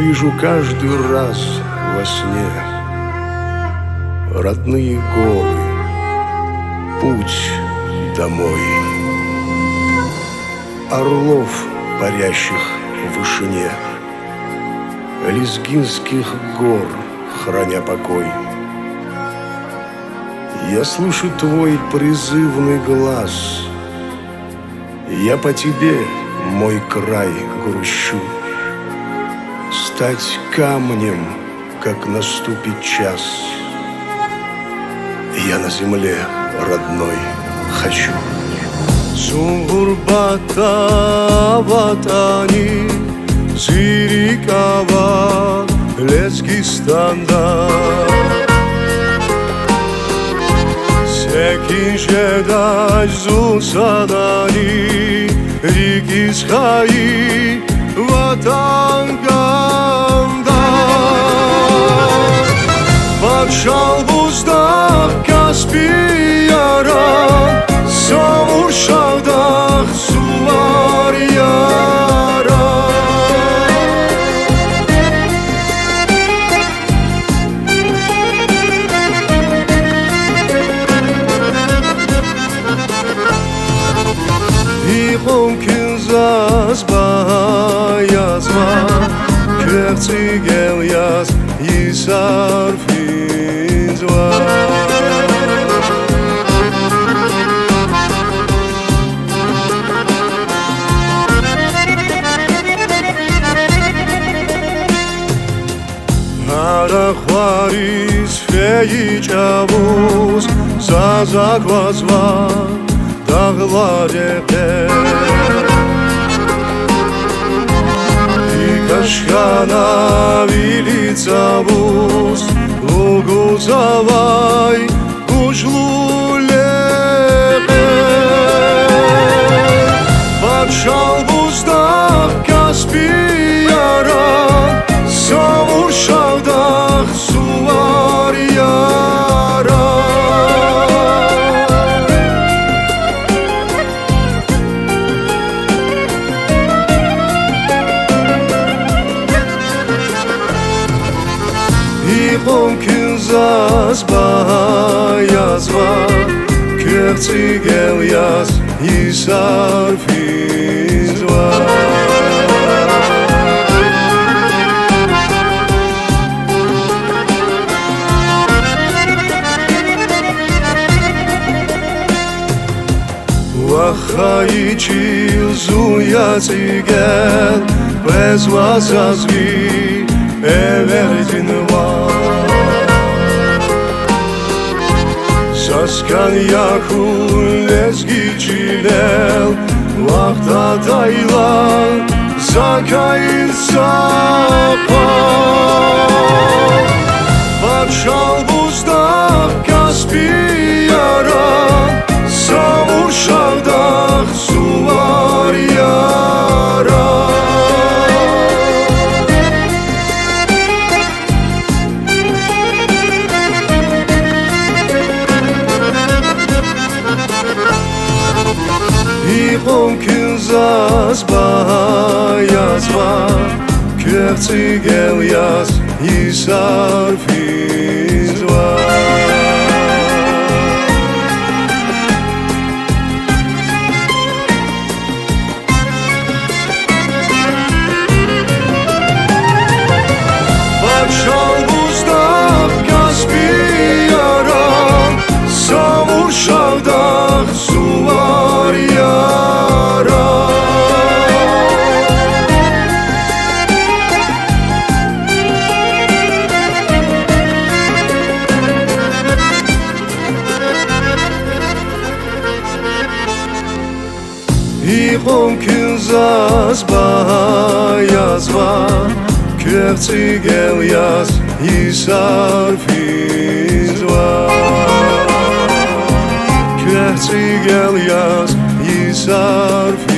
вижу каждый раз во сне родные горы, путь домой, орлов, парящих в вышине, лезгинских гор, храня покой. Я слышу твой призывный глаз, я по тебе, мой край, грущу. Стать камнем, как наступит час, я на земле родной хочу. Сумбурбата ватани, Зирикава, Лезгистанда. Секинжедаш зусадани, Рикисхаи, Ватанганда. Под шалбуздах Каспияра, Самуршавдах сувар яра. Иқом кинзас баязма, Кверцигел яз исарфинзва. Арахварис феичавус, Зазаквазва, Дагладеке. Икашхана вилицавус, Лугузавай, Кужлулепе. Под шалбуздах Каспияра, Самуршавдах сувар яра. Иқом кинзас баязва, Кверцигел яз исарфинзва. Вахаичил зуяцигел, без вазазви эвердинва. Саскан яху лезгичилел, Вахта тайлан закаин сапа. Под шалбуздах Каспияра, Самуршавдах сувар яра. Иқом кинзас баязва, Кверцигел яз исарфинзва. Под шалбуздах Каспияра, Самуршавдах сувар яра. Иқом кинзас баязва, Кверцигел яз исарфинзва. Кверцигел яз исарфинзва.